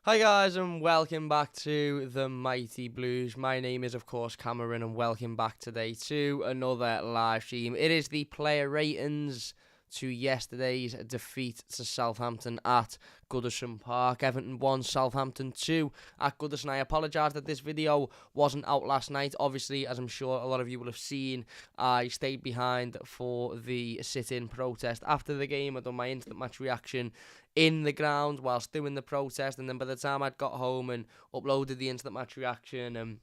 Hi guys and welcome back to the Mighty Blues. My name is of course Cameron and welcome back today to another live stream. It is the player ratings to yesterday's defeat to Southampton at Goodison Park. Everton 1, Southampton 2 at Goodison. I apologise that this video wasn't out last night. Obviously, as I'm sure a lot of you will have seen, I stayed behind for the sit-in protest after the game. I'd done my instant match reaction in the ground whilst doing the protest, and then by the time I'd got home and uploaded the instant match reaction and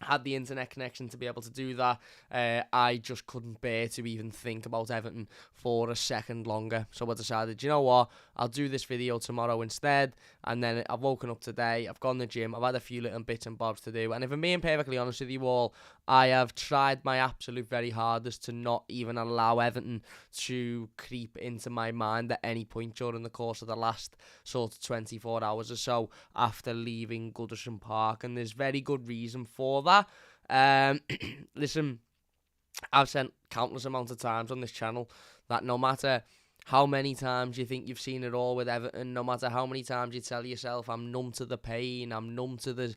had the internet connection to be able to do that, I just couldn't bear to even think about Everton for a second longer. So I decided, you know what, I'll do this video tomorrow instead. And then I've woken up today, I've gone to the gym, I've had a few little bits and bobs to do. And if I'm being perfectly honest with you all, I have tried my absolute very hardest to not even allow Everton to creep into my mind at any point during the course of the last sort of 24 hours or so after leaving Goodison Park. And there's very good reason for that. Listen, I've said countless amounts of times on this channel that no matter how many times you think you've seen it all with Everton, no matter how many times you tell yourself I'm numb to the pain, I'm numb to the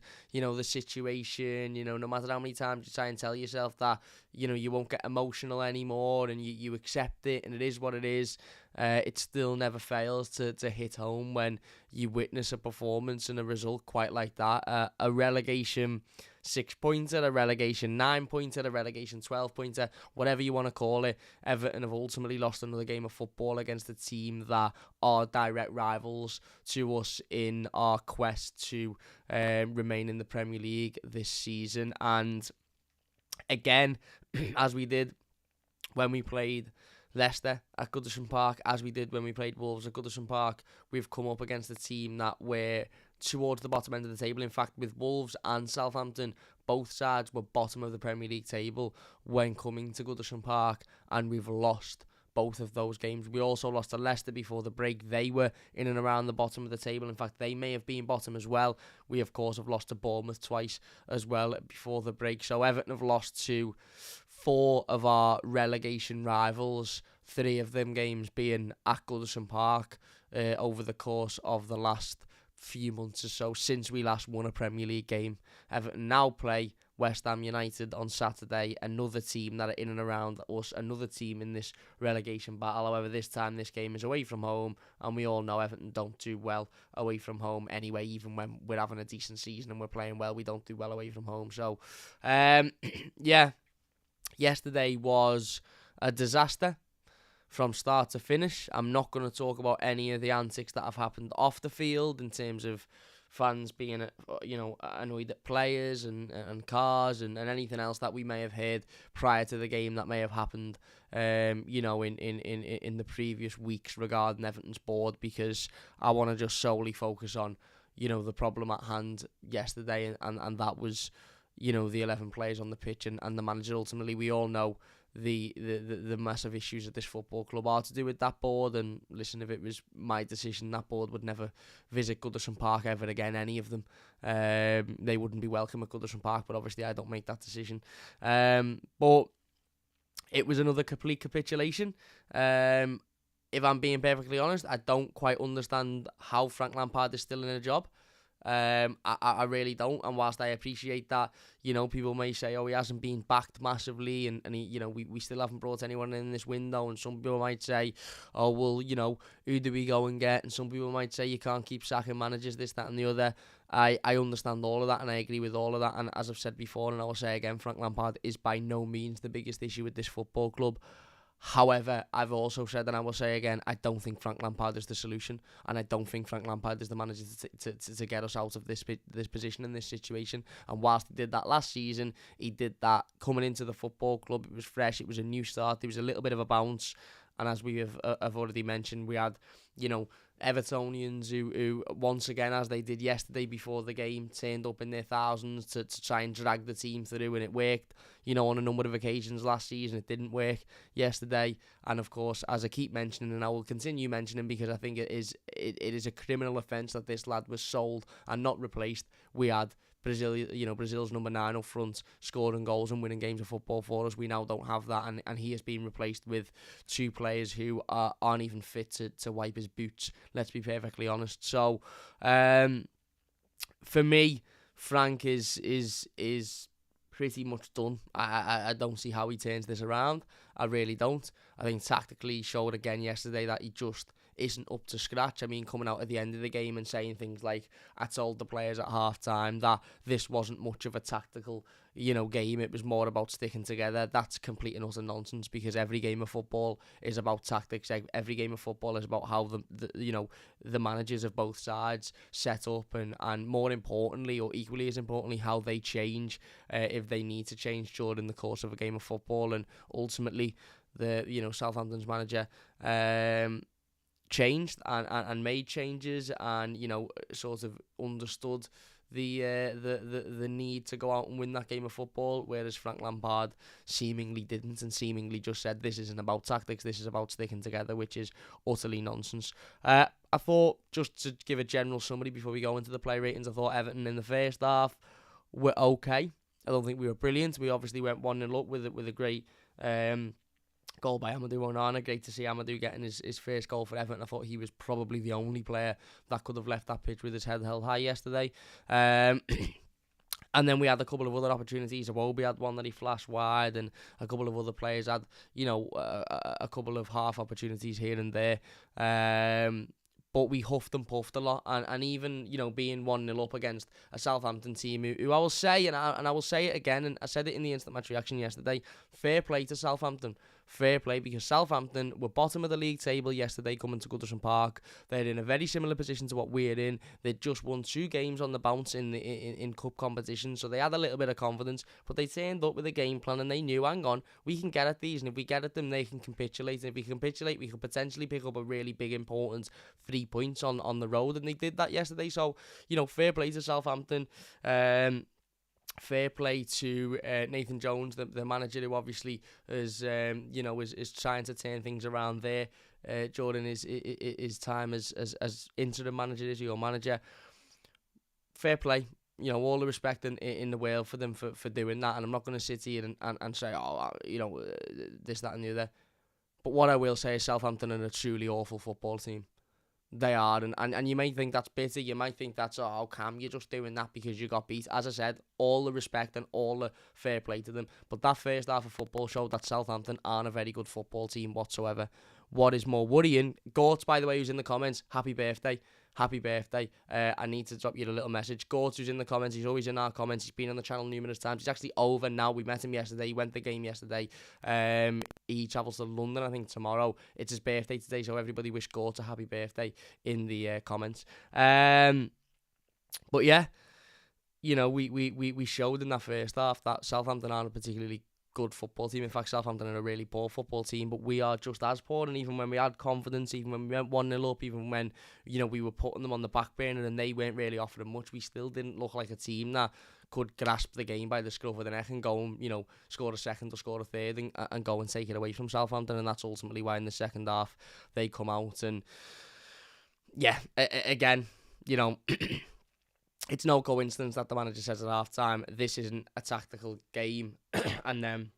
situation, no matter how many times you try and tell yourself that you won't get emotional anymore and you accept it and it is what it is, it still never fails to hit home when you witness a performance and a result quite like that. A relegation 6-pointer, a relegation 9-pointer, a relegation 12-pointer, whatever you want to call it. Everton have ultimately lost another game of football against a team that are direct rivals to us in our quest to remain in the Premier League this season. And again, as we did when we played Leicester at Goodison Park, as we did when we played Wolves at Goodison Park, we've come up against a team that were towards the bottom end of the table. In fact, with Wolves and Southampton, both sides were bottom of the Premier League table when coming to Goodison Park, and we've lost both of those games. We also lost to Leicester before the break. They were in and around the bottom of the table. In fact, they may have been bottom as well. We, of course, have lost to Bournemouth twice as well before the break. So Everton have lost to 4 of our relegation rivals, 3 of them games being at Goodison Park over the course of the last few months or so since we last won a Premier League game. Everton now play West Ham United on Saturday, another team that are in and around us, another team in this relegation battle. However, this time this game is away from home, and we all know Everton don't do well away from home anyway. Even when we're having a decent season and we're playing well, we don't do well away from home. So, yeah, yesterday was a disaster from start to finish. I'm not going to talk about any of the antics that have happened off the field in terms of fans being, annoyed at players and cars and anything else that we may have heard prior to the game that may have happened, in the previous weeks regarding Everton's board, because I want to just solely focus on, the problem at hand yesterday, and that was, the 11 players on the pitch and the manager. Ultimately, we all know the massive issues that this football club are to do with that board. And listen, if it was my decision, that board would never visit Goodison Park ever again, any of them. They wouldn't be welcome at Goodison Park, but obviously I don't make that decision. But it was another complete capitulation. If I'm being perfectly honest, I don't quite understand how Frank Lampard is still in a job. I really don't. And whilst I appreciate that, people may say, oh, he hasn't been backed massively, and he, we still haven't brought anyone in this window. And some people might say, oh, well, who do we go and get? And some people might say you can't keep sacking managers, this, that, and the other. I understand all of that, and I agree with all of that. And as I've said before, and I will say again, Frank Lampard is by no means the biggest issue with this football club. However, I've also said, and I will say again, I don't think Frank Lampard is the solution, and I don't think Frank Lampard is the manager to get us out of this position and this situation. And whilst he did that last season, he did that coming into the football club. It was fresh, it was a new start, there was a little bit of a bounce. And as we have already mentioned, we had, Evertonians who once again, as they did yesterday before the game, turned up in their thousands to try and drag the team through, and it worked, on a number of occasions last season. It didn't work yesterday. And of course, as I keep mentioning, and I will continue mentioning, because I think it is a criminal offence that this lad was sold and not replaced. We had Brazil's number 9 up front, scoring goals and winning games of football for us. We now don't have that, and he has been replaced with 2 players who aren't even fit to wipe his boots, let's be perfectly honest. So, For me, Frank is pretty much done. I don't see how he turns this around. I really don't. I think tactically he showed again yesterday that he just isn't up to scratch. I mean, coming out at the end of the game and saying things like, I told the players at half-time that this wasn't much of a tactical, game. It was more about sticking together. That's complete and utter nonsense, because every game of football is about tactics. Every game of football is about how the managers of both sides set up, and more importantly, or equally as importantly, how they change if they need to change during the course of a game of football. And ultimately, the Southampton's manager changed and made changes, and sort of understood the need to go out and win that game of football, whereas Frank Lampard seemingly didn't, and seemingly just said this isn't about tactics, this is about sticking together, which is utterly nonsense. I thought, just to give a general summary before we go into the play ratings, I thought Everton in the first half were okay. I don't think we were brilliant. We obviously went 1-0 up with a great goal by Amadou Onana. Great to see Amadou getting his first goal for Everton. I thought he was probably the only player that could have left that pitch with his head held high yesterday. And then we had a couple of other opportunities. Iwobi had one that he flashed wide, and a couple of other players had, a couple of half opportunities here and there. But we huffed and puffed a lot, and even being 1-0 up against a Southampton team who I will say, and I will say it again, and I said it in the instant match reaction yesterday, fair play to Southampton. Fair play, because Southampton were bottom of the league table yesterday coming to Goodison Park. They're in a very similar position to what we're in. They'd just won 2 games on the bounce in cup competition, so they had a little bit of confidence, but they turned up with a game plan, and they knew, hang on, we can get at these, and if we get at them, they can capitulate, and if we capitulate, we could potentially pick up a really big, important 3 points on the road, and they did that yesterday. So, fair play to Southampton. Fair play to Nathan Jones, the manager, who obviously is trying to turn things around there during his time as interim manager, is your manager. Fair play. All the respect in the world for them for doing that, and I'm not going to sit here and say, this, that and the other. But what I will say is Southampton are a truly awful football team. They are, and you might think that's bitter, you might think that's, how come you're just doing that because you got beat. As I said, all the respect and all the fair play to them, but that first half of football showed that Southampton aren't a very good football team whatsoever. What is more worrying, Gortz, by the way, who's in the comments, happy birthday. I need to drop you a little message. Gortz, who's in the comments, he's always in our comments, he's been on the channel numerous times, he's actually over now. We met him yesterday, he went to the game yesterday. He travels to London, I think, tomorrow. It's his birthday today, so everybody wish Gortz a happy birthday in the comments. But yeah, we showed in that first half that Southampton aren't a particularly good football team. In fact, Southampton are a really poor football team, but we are just as poor. And even when we had confidence, even when we went 1-0 up, even when we were putting them on the back burner and they weren't really offering much, we still didn't look like a team that could grasp the game by the scruff of the neck and go and score a second or score a third and go and take it away from Southampton. And that's ultimately why in the second half they come out and again, it's no coincidence that the manager says at half-time, this isn't a tactical game. And then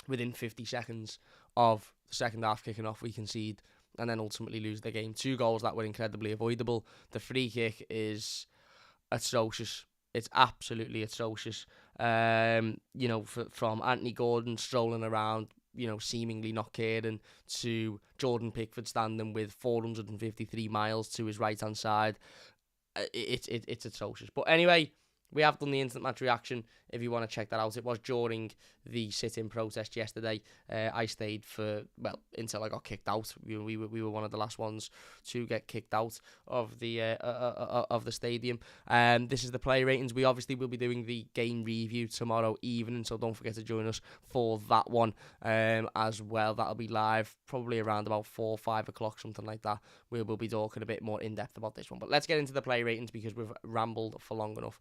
within 50 seconds of the second half kicking off, we concede and then ultimately lose the game. 2 goals that were incredibly avoidable. The free kick is atrocious. It's absolutely atrocious. From Anthony Gordon strolling around, seemingly not caring, to Jordan Pickford standing with 453 miles to his right-hand side. It's atrocious. But anyway, we have done the instant match reaction. If you want to check that out, it was during the sit-in protest yesterday. I stayed until I got kicked out. We were one of the last ones to get kicked out of the stadium. This is the play ratings. We obviously will be doing the game review tomorrow evening, so don't forget to join us for that one as well. That'll be live probably around about 4 or 5 o'clock, something like that. We'll be talking a bit more in depth about this one. But let's get into the play ratings because we've rambled for long enough.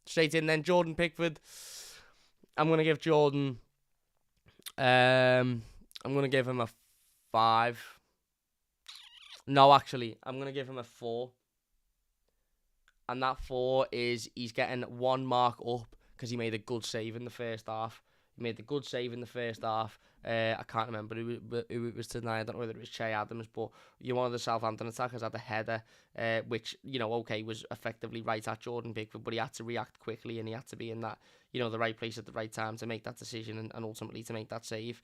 Straight in then, Jordan Pickford. I'm going to give Jordan, I'm going to give him a 5. No, actually, I'm going to give him a 4. And that 4 is he's getting 1 mark up because he made a good save in the first half. He made a good save in the first half. I can't remember who it was tonight. I don't know whether it was Che Adams, but one of the Southampton attackers had a header, which, was effectively right at Jordan Pickford, but he had to react quickly and he had to be in that, the right place at the right time to make that decision and ultimately to make that save.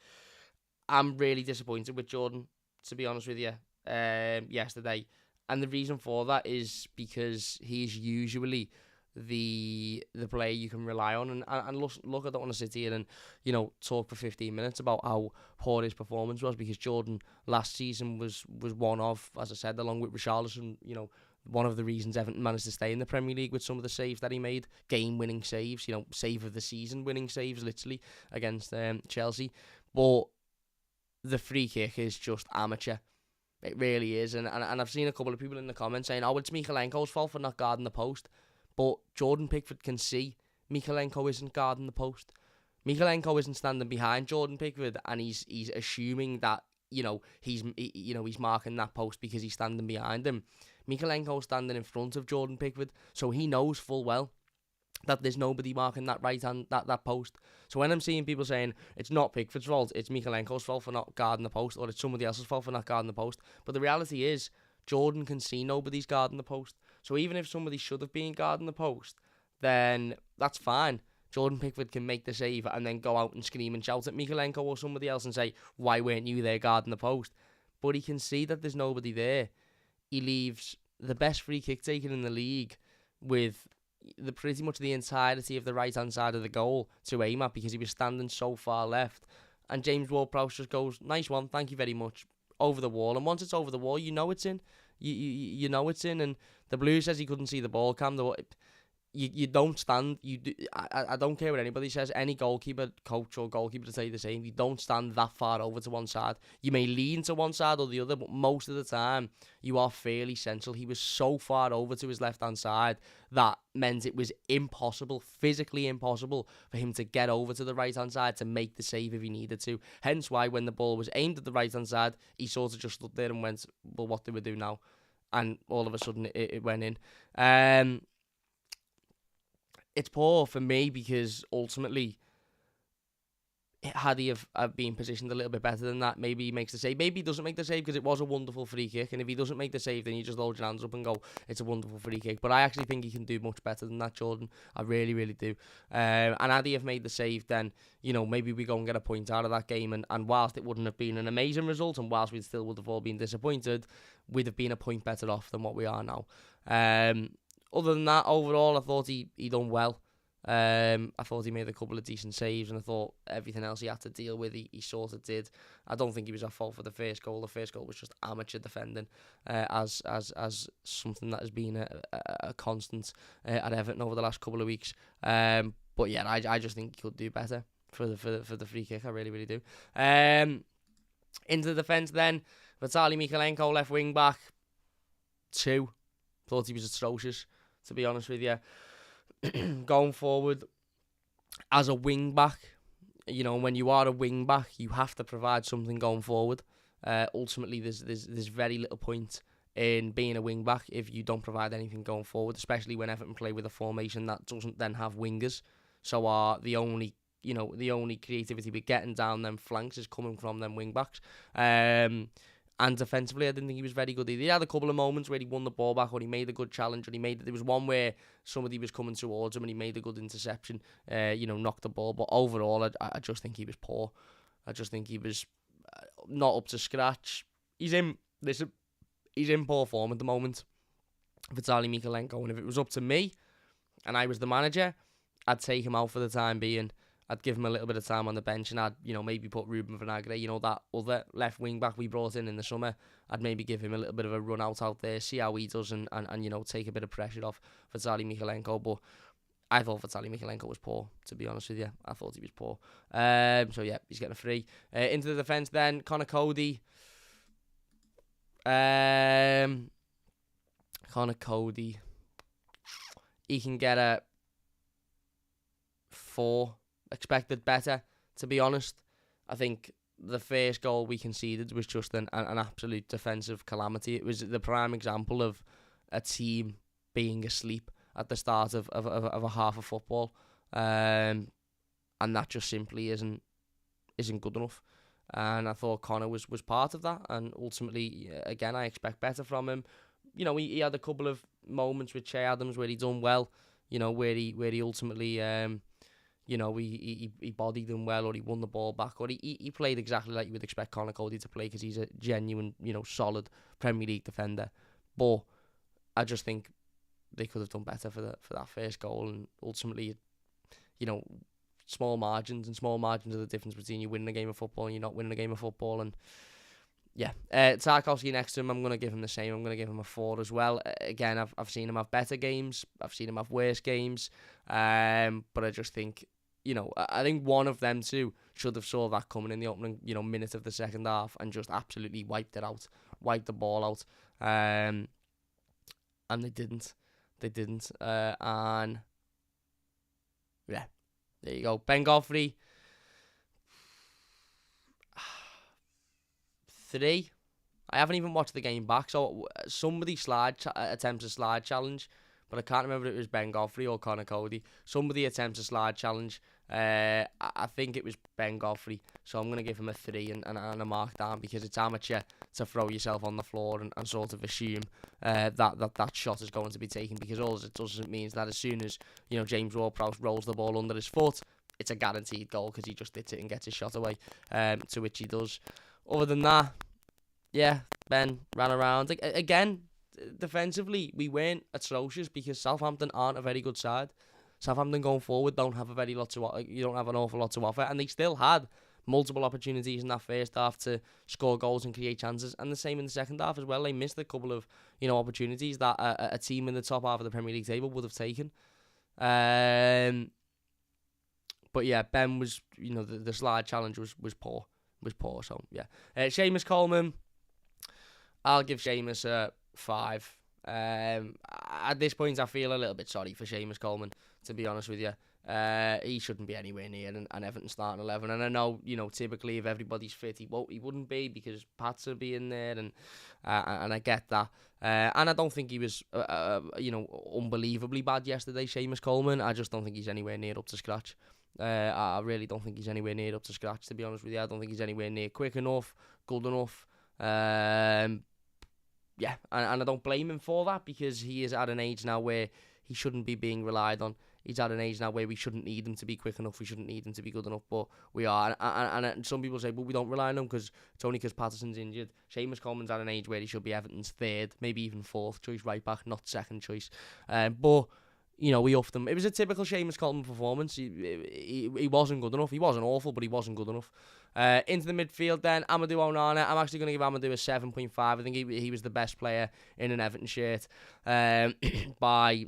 I'm really disappointed with Jordan, to be honest with you, yesterday. And the reason for that is because he's usually the player you can rely on. And look, I don't want to sit here and, talk for 15 minutes about how poor his performance was, because Jordan last season was one of, as I said, along with Richarlison, one of the reasons Everton managed to stay in the Premier League with some of the saves that he made, game-winning saves, save of the season winning saves, literally, against Chelsea. But the free kick is just amateur. It really is. And I've seen a couple of people in the comments saying, it's Mykolenko's fault for not guarding the post. But Jordan Pickford can see Mykolenko isn't guarding the post. Mykolenko isn't standing behind Jordan Pickford, and he's assuming that, he's marking that post because he's standing behind him. Mykolenko's standing in front of Jordan Pickford, so he knows full well that there's nobody marking that right hand, that post. So when I'm seeing people saying it's not Pickford's fault, it's Mykolenko's fault for not guarding the post, or it's somebody else's fault for not guarding the post, but the reality is Jordan can see nobody's guarding the post. So even if somebody should have been guarding the post, then that's fine. Jordan Pickford can make the save and then go out and scream and shout at Mykolenko or somebody else and say, why weren't you there guarding the post? But he can see that there's nobody there. He leaves the best free kick taker in the league with pretty much the entirety of the right-hand side of the goal to aim at, because he was standing so far left. And James Ward-Prowse just goes, nice one, thank you very much, over the wall. And once it's over the wall, you know it's in. You know it's in. And the Blues says he couldn't see the ball, Cam. You don't stand. I don't care what anybody says. Any goalkeeper, coach or goalkeeper to say the same. You don't stand that far over to one side. You may lean to one side or the other, but most of the time you are fairly central. He was so far over to his left-hand side that meant it was impossible, physically impossible, for him to get over to the right-hand side to make the save if he needed to. Hence why when the ball was aimed at the right-hand side, he sort of just stood there and went, well, what do we do now? And all of a sudden it went in. It's poor for me because ultimately, had he have been positioned a little bit better than that, maybe he makes the save. Maybe he doesn't make the save because it was a wonderful free kick. And if he doesn't make the save, then you just hold your hands up and go, it's a wonderful free kick. But I actually think he can do much better than that, Jordan. I really, really do. And had he have made the save, then, maybe we go and get a point out of that game. And whilst it wouldn't have been an amazing result, and whilst we still would have all been disappointed, we'd have been a point better off than what we are now. Other than that, overall, I thought he done well. I thought he made a couple of decent saves, and I thought everything else he had to deal with, he sort of did. I don't think he was at fault for the first goal. The first goal was just amateur defending, as something that has been a constant at Everton over the last couple of weeks. But yeah, I just think he could do better for the free kick. I really, really do. Into the defence then, Vitaly Mykolenko, left wing back, 2. Thought he was atrocious, to be honest with you. Going forward, as a wing back, when you are a wing back, you have to provide something going forward. Ultimately, there's very little point in being a wing back if you don't provide anything going forward, especially when Everton play with a formation that doesn't then have wingers. So the only creativity we're getting down them flanks is coming from them wing backs. And defensively, I didn't think he was very good either. He had a couple of moments where he won the ball back, or he made a good challenge, or there was one where somebody was coming towards him and he made a good interception, knocked the ball. But overall, I just think he was poor. I just think he was not up to scratch. He's in poor form at the moment, Vitaly Mykolenko. And if it was up to me, and I was the manager, I'd take him out for the time being. I'd give him a little bit of time on the bench, and I'd, maybe put Ruben Vinagre, that other left wing back we brought in the summer. I'd maybe give him a little bit of a run out there, see how he does, and take a bit of pressure off Vitaly Mykolenko. But I thought Vitaly Mykolenko was poor, to be honest with you. I thought he was poor. So yeah, he's getting a free. Into the defence then, Connor Cody. Connor Cody. He can get a 4. Expected better, to be honest. I think the first goal we conceded was just an absolute defensive calamity. It was the prime example of a team being asleep at the start of a half of football. and that just simply isn't good enough. And I thought Connor was part of that, and ultimately, again, I expect better from him. You know, he had a couple of moments with Che Adams where he done well. You know, where he ultimately he bodied him well, or he won the ball back, or he played exactly like you would expect Conor Cody to play, because he's a genuine, solid Premier League defender. But I just think they could have done better for that first goal, and ultimately, small margins are the difference between you winning a game of football and you not winning a game of football. And yeah, Tarkowski next to him, I'm going to give him the same. I'm going to give him a 4 as well. Again, I've seen him have better games. I've seen him have worse games. But I just think, I think one of them two should have saw that coming in the opening, minute of the second half, and just absolutely wiped the ball out. And they didn't. And yeah, there you go. Ben Godfrey, 3. I haven't even watched the game back, so somebody attempts a slide challenge, but I can't remember if it was Ben Godfrey or Conor Cody. Somebody attempts a slide challenge. I think it was Ben Godfrey, so I'm going to give him a 3 and a mark down, because it's amateur to throw yourself on the floor and sort of assume that shot is going to be taken, because all it does means that as soon as James Ward-Prowse rolls the ball under his foot, it's a guaranteed goal, because he just hits it and gets his shot away, to which he does. Other than that, yeah, Ben ran around. Again, defensively, we weren't atrocious, because Southampton aren't a very good side. Southampton going forward don't have an awful lot to offer, and they still had multiple opportunities in that first half to score goals and create chances, and the same in the second half as well. They missed a couple of opportunities that a team in the top half of the Premier League table would have taken. But yeah, Ben was, the slide challenge was poor. So yeah, Seamus Coleman, I'll give Seamus a 5. At this point, I feel a little bit sorry for Seamus Coleman, to be honest with you. He shouldn't be anywhere near an Everton starting 11. And I know, typically if everybody's fit, he wouldn't be, because Pats will be in there, and I get that. And I don't think he was, unbelievably bad yesterday, Seamus Coleman. I just don't think he's anywhere near up to scratch. I really don't think he's anywhere near up to scratch, to be honest with you. I don't think he's anywhere near quick enough, good enough. Yeah, and I don't blame him for that, because he is at an age now where he shouldn't be being relied on. He's at an age now where we shouldn't need him to be quick enough, we shouldn't need him to be good enough, but we are. And some people say, well, we don't rely on him because it's only because Patterson's injured. Seamus Coleman's at an age where he should be Everton's 3rd, maybe even 4th choice right back, not 2nd choice. But we upped him. It was a typical Seamus Coleman performance. He wasn't good enough. He wasn't awful, but he wasn't good enough. Into the midfield then, Amadou Onana. I'm actually going to give Amadou a 7.5. I think he was the best player in an Everton shirt by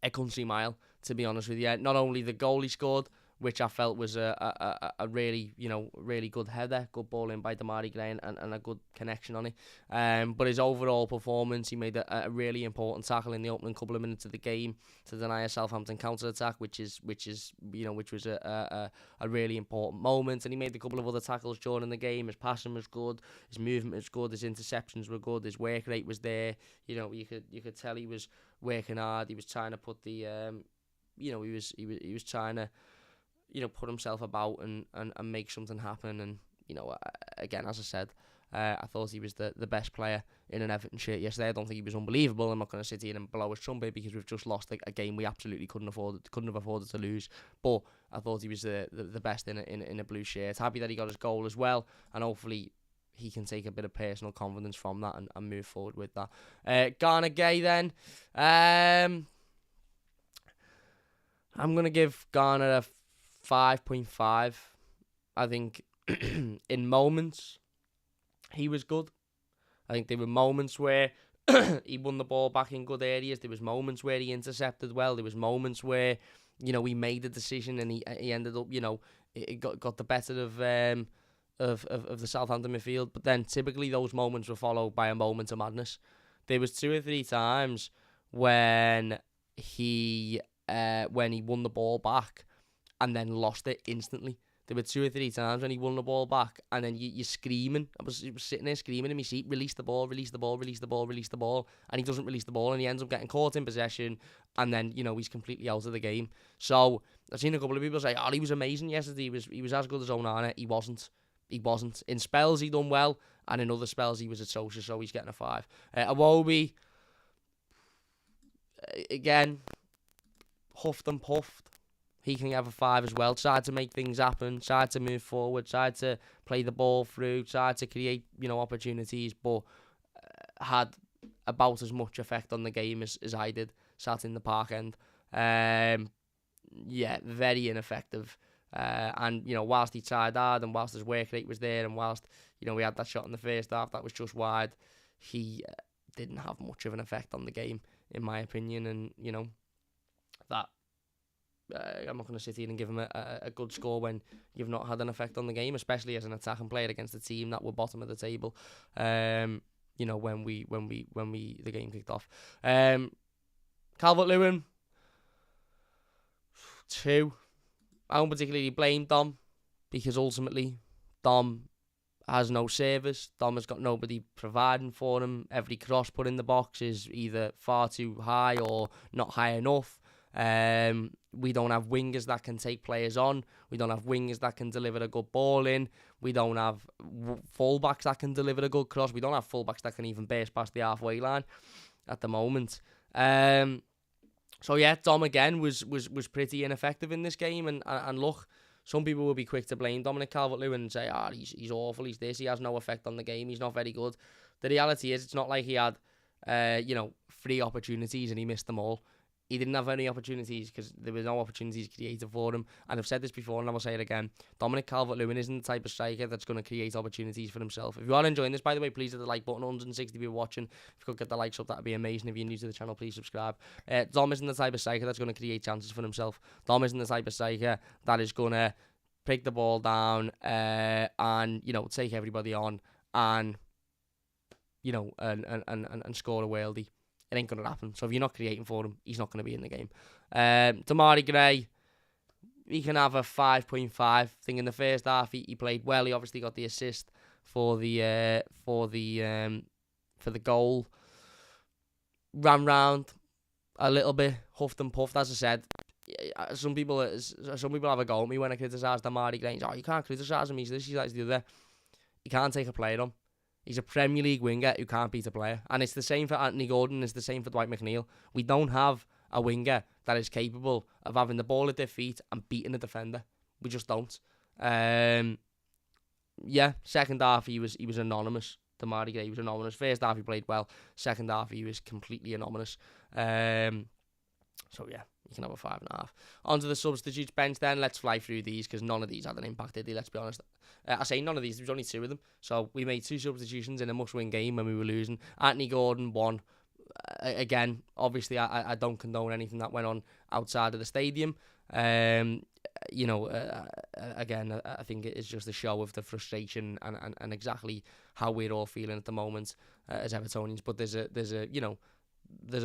a country mile, to be honest with you. Not only the goal he scored, which I felt was a really, really good header, good ball in by Damari Gray, and a good connection on it. But his overall performance, he made a really important tackle in the opening couple of minutes of the game to deny a Southampton counter-attack, which was a really important moment. And he made a couple of other tackles during the game. His passing was good, his movement was good, his interceptions were good, his work rate was there. You could tell he was working hard. He was trying to put the, he was trying to, put himself about and make something happen. And, again, as I said, I thought he was the best player in an Everton shirt yesterday. I don't think he was unbelievable. I'm not going to sit here and blow his trumpet, because we've just lost a game we absolutely couldn't have afforded to lose. But I thought he was the best in a blue shirt. Happy that he got his goal as well, and hopefully he can take a bit of personal confidence from that and move forward with that. Garner Gay then. I'm going to give Garner a 5.5. I think in moments he was good. I think there were moments where he won the ball back in good areas. There was moments where he intercepted well. There was moments where he made a decision and he ended up it got the better of the Southampton midfield. But then typically those moments were followed by a moment of madness. There was 2 or 3 times when he won the ball back and then lost it instantly. there were 2 or 3 times when he won the ball back, and then you're screaming. I was sitting there screaming in my seat, release the ball, release the ball, release the ball, release the ball, and he doesn't release the ball, and he ends up getting caught in possession, and then, he's completely out of the game. So I've seen a couple of people say, he was amazing yesterday, he was as good as Onana. He wasn't. In spells he done well, and in other spells he was atrocious, so he's getting a 5. Iwobi, again, huffed and puffed. He can have a 5 as well. Tried to make things happen, tried to move forward, tried to play the ball through, tried to create, opportunities, but had about as much effect on the game as I did, sat in the park end. Very ineffective. And, whilst he tried hard, and whilst his work rate was there, and whilst, we had that shot in the first half that was just wide, he didn't have much of an effect on the game, in my opinion. And, that I'm not going to sit here and give him a good score when you've not had an effect on the game, especially as an attacking player against a team that were bottom of the table. When the game kicked off. Calvert-Lewin, 2. I don't particularly blame Dom, because ultimately Dom has no service. Dom has got nobody providing for him. Every cross put in the box is either far too high or not high enough. We don't have wingers that can take players on. We don't have wingers that can deliver a good ball in. We don't have fullbacks that can deliver a good cross. We don't have fullbacks that can even burst past the halfway line at the moment. Dom again was pretty ineffective in this game. And look, some people will be quick to blame Dominic Calvert-Lewin and say, he's awful, he's this, he has no effect on the game, he's not very good. The reality is, it's not like he had, 3 opportunities and he missed them all. He didn't have any opportunities because there were no opportunities created for him. And I've said this before and I will say it again. Dominic Calvert-Lewin isn't the type of striker that's going to create opportunities for himself. If you are enjoying this, by the way, please hit the like button. 160 people watching. If you could get the likes up, that would be amazing. If you're new to the channel, please subscribe. Dom isn't the type of striker that's going to create chances for himself. Dom isn't the type of striker that is going to pick the ball down and, take everybody on and, and score a worldie. It ain't going to happen. So if you're not creating for him, he's not going to be in the game. Demarai Gray, he can have a 5.5. I think in the first half he played well. He obviously got the assist for the goal. Ran round a little bit, huffed and puffed. As I said, some people have a go at me when I criticise Demarai Gray. You can't criticise him. He's this, he's that, he's the other. You can't take a player on. He's a Premier League winger who can't beat a player. And it's the same for Anthony Gordon, it's the same for Dwight McNeil. We don't have a winger that is capable of having the ball at their feet and beating a defender. We just don't. Second half he was anonymous. Demarai Gray was anonymous. First half he played well. Second half he was completely anonymous. You can have a 5.5. On to the substitutes bench then. Let's fly through these because none of these had an impact, did they? Let's be honest. I say none of these. There was only 2 of them. So we made 2 substitutions in a must-win game when we were losing. Anthony Gordon won. Again, obviously I don't condone anything that went on outside of the stadium. Again, I think it is just a show of the frustration and exactly how we're all feeling at the moment as Evertonians. But there's a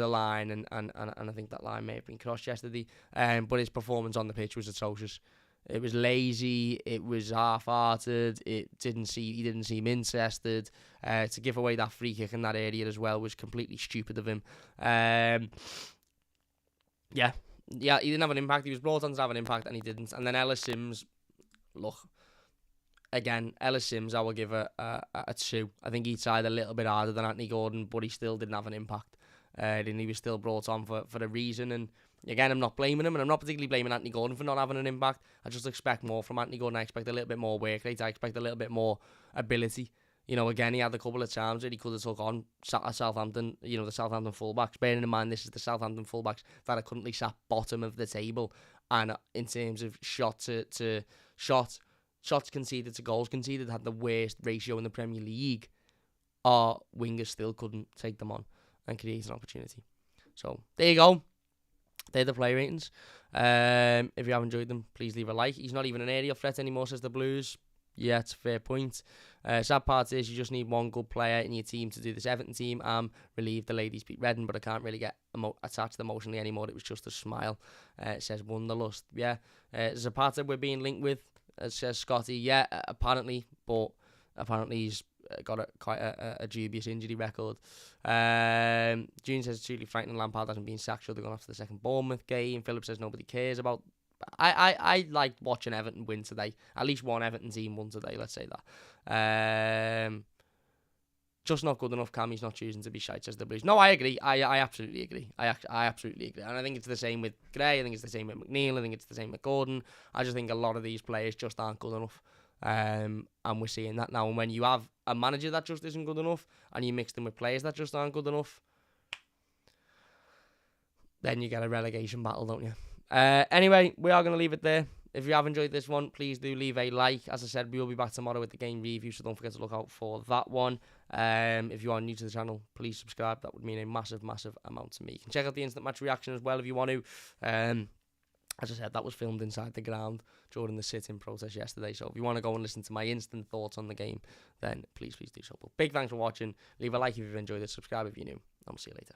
line, and I think that line may have been crossed yesterday. But his performance on the pitch was atrocious. It was lazy. It was half-hearted. He didn't seem interested. To give away that free kick in that area as well was completely stupid of him. He didn't have an impact. He was brought on to have an impact, and he didn't. And then Ellis Sims, look, again, Ellis Sims, I will give a 2. I think he tried a little bit harder than Anthony Gordon, but he still didn't have an impact. And he was still brought on for a reason. And again, I'm not blaming him, and I'm not particularly blaming Anthony Gordon for not having an impact. I just expect more from Anthony Gordon. I expect a little bit more work rate. I expect a little bit more ability. Again, he had a couple of times that he could have took on Southampton, the Southampton fullbacks. Bearing in mind, this is the Southampton fullbacks that are currently sat bottom of the table. And in terms of shots conceded to goals conceded, had the worst ratio in the Premier League. Our wingers still couldn't take them on and create an opportunity. So there you go. They're the play ratings. If you have enjoyed them, please leave a like. He's not even an aerial threat anymore, says the Blues. Yeah, it's a fair point. Sad part is you just need one good player in your team to do this Everton team. I'm relieved the ladies beat Reading, but I can't really get attached emotionally anymore. It was just a smile. It says Wonderlust. Yeah, Zapata we're being linked with. as says Scotty. Yeah, apparently, but apparently he's got quite a dubious injury record. June says it's truly frightening. Lampard hasn't been sacked. Should have gone after the second Bournemouth game. Philip says nobody cares about. I like watching Everton win today. At least one Everton team won today. Let's say that. Just not good enough. He's not choosing to be shite, says the Blues. No, I agree. I absolutely agree. I absolutely agree. And I think it's the same with Gray. I think it's the same with McNeil. I think it's the same with Gordon. I just think a lot of these players just aren't good enough. And we're seeing that now. And when you have a manager that just isn't good enough, and you mix them with players that just aren't good enough, then you get a relegation battle, don't you? Anyway, we are going to leave it there. If you have enjoyed this one, please do leave a like. As I said, we will be back tomorrow with the game review, so don't forget to look out for that one. If you are new to the channel, please subscribe. That would mean a massive, massive amount to me. You can check out the instant match reaction as well if you want to. As I said, that was filmed inside the ground during the sit-in process yesterday. So if you want to go and listen to my instant thoughts on the game, then please do so. But big thanks for watching. Leave a like if you've enjoyed it. Subscribe if you're new. And we'll see you later.